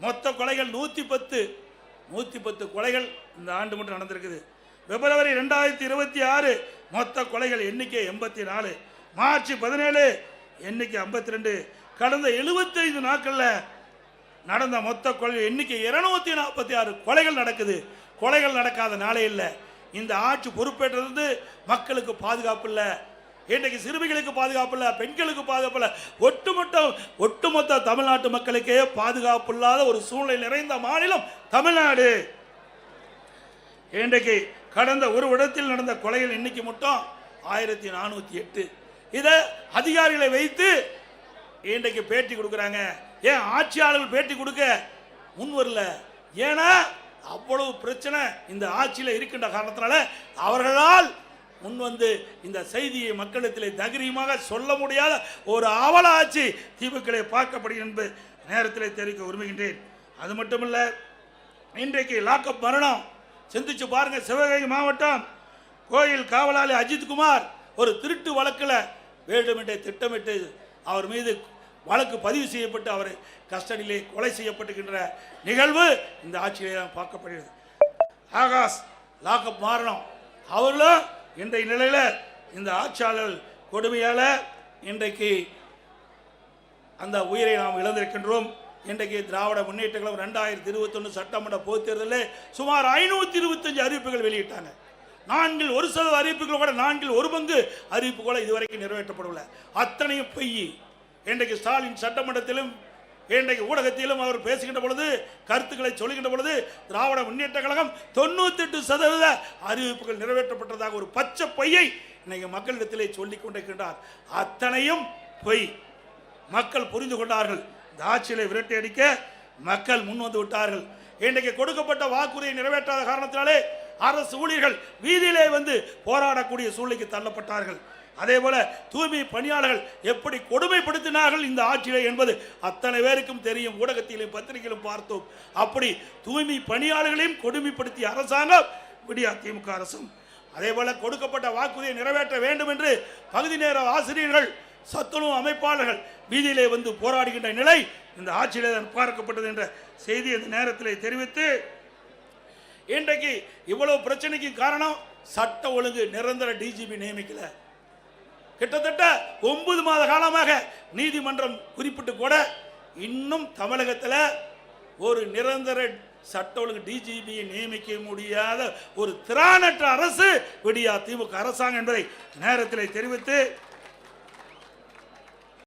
மொத்த கொலைகள் 110 கொலைகள் இந்த ஆண்டு மட்டும் நடந்திருக்குது. பிப்ரவரி 2026 மொத்த கொலைகள் எண்ணிக்கை 84, மார்ச் 17 எண்ணிக்கை 52. கடந்த 75 நாட்களில் நடந்த மொத்த கொலை எண்ணிக்கை 246 கொலைகள் நடக்குது. கொலைகள் நடக்காத நாளே இல்லை. இந்த ஆட்சி பொறுப்பேற்றது மக்களுக்கு பாதுகாப்பு இல்லை, இன்றைக்கு சிறுமிகளுக்கு பாதுகாப்பு இல்லை, பெண்களுக்கு பாதுகாப்பு இல்லை, ஒட்டுமொத்த தமிழ்நாட்டு மக்களுக்கே பாதுகாப்பு இல்லாத ஒரு சூழ்நிலை நிறைந்த மாநிலம் தமிழ்நாடு. இன்றைக்கு கடந்த ஒரு வருடத்தில் நடந்த கொலைகள் எண்ணிக்கை மட்டும் 1408. இதை அதிகாரிகளை வைத்து இன்றைக்கு பேட்டி கொடுக்குறாங்க. ஏன் ஆட்சியாளர்கள் பேட்டி கொடுக்க முன் வரல? ஏன்னா அவ்வளவு பிரச்சனை இந்த ஆட்சியில் இருக்கின்ற காரணத்தினால அவர்களால் முன் வந்து இந்த செய்தியை மக்களிடத்தில் தைரியமாக சொல்ல முடியாத ஒரு அவல ஆட்சி திமுக பார்க்கப்படுகிறது என்பது நேரத்தில் தெரிவிக்க விரும்புகின்றேன். அது மட்டுமல்ல, இன்றைக்கு லாக்அப் மரணம் சிந்திச்சு பாருங்க. சிவகங்கை மாவட்டம் கோயில் காவலாளி அஜித்குமார் ஒரு திருட்டு வழக்கில் வேண்டுமென்றே திட்டமிட்டு அவர் மீது வழக்கு பதிவு செய்யப்பட்டு அவர் கஸ்டடியிலே கொலை செய்யப்பட்டுகின்ற நிகழ்வு இந்த ஆட்சியிலே தான் பார்க்கப்படுகிறது. ஆகாஷ் லாக்அப் மாறணும். அவர்களும் இன்றைய நிலையில் இந்த ஆட்சியாளர் கொடுமையால் இன்றைக்கு அந்த உயிரை நாம் இழந்திருக்கின்றோம். இன்றைக்கு திராவிட முன்னேற்ற கழகம் 2021 சட்டமன்ற பொதுத் தேர்தலில் சுமார் 525 அறிவிப்புகள் வெளியிட்டாங்க. 1% அறிவிப்புகள் கூட 1/4 அறிவிப்பு கூட இதுவரைக்கும் நிறைவேற்றப்படவில்லை. அத்தனையும் பொய். இன்றைக்கு ஸ்டாலின் சட்டமன்றத்திலும் இன்றைக்கு ஊடகத்திலும் அவர் பேசுகின்ற பொழுது, கருத்துக்களை சொல்லுகின்ற பொழுது, திராவிட முன்னேற்ற கழகம் 98% அறிவிப்புகள் நிறைவேற்றப்பட்டதாக ஒரு பச்சை பொய்யை இன்னைக்கு மக்களிடத்திலே சொல்லிக் கொண்டிருக்கின்றார். அத்தனையும் பொய். மக்கள் புரிந்து கொண்டார்கள். இந்த ஆட்சியை விரட்டி அடிக்க மக்கள் முன் வந்து விட்டார்கள். இன்றைக்கு கொடுக்கப்பட்ட வாக்குறுதியை நிறைவேற்றாத காரணத்தினாலே அரசு ஊழியர்கள் வீதியிலே வந்து போராடக்கூடிய சூழ்நிலைக்கு தள்ளப்பட்டார்கள். அதே போல தூய்மை பணியாளர்கள் எப்படி கொடுமைப்படுத்தினார்கள் இந்த ஆட்சியிலே என்பது அத்தனை பேருக்கும் தெரியும். ஊடகத்திலும் பத்திரிகையிலும் பார்த்தோம். அப்படி தூய்மை பணியாளர்களையும் கொடுமைப்படுத்திய அரசாங்கம் விடியா திமுக அரசும். அதே போல கொடுக்கப்பட்ட வாக்குறுதியை நிறைவேற்ற வேண்டும் என்று பகுதி நேர ஆசிரியர்கள், சத்துணவு அமைப்பாளர்கள் வீதியிலே வந்து போராடுகின்ற நிலை இந்த ஆட்சியிலே தான் பார்க்கப்பட்டது என்ற செய்தி இந்த நேரத்தில் தெரிவித்து, இன்றைக்கு இவ்வளவு பிரச்சனைக்கு காரணம் சட்ட ஒழுங்கு நிரந்தர டிஜிபி நியமிக்கல. கிட்டத்தட்ட 9 மாத காலமாக நீதிமன்றம் குறிப்பிட்டு கூட இன்னும் தமிழகத்தில் ஒரு நிரந்தர சட்ட ஒழுங்கு டிஜிபியை நியமிக்க முடியாத ஒரு திராணற்ற அரசு விடியா திமுக அரசாங்கம் என்பதை நேரத்தில் தெரிவித்து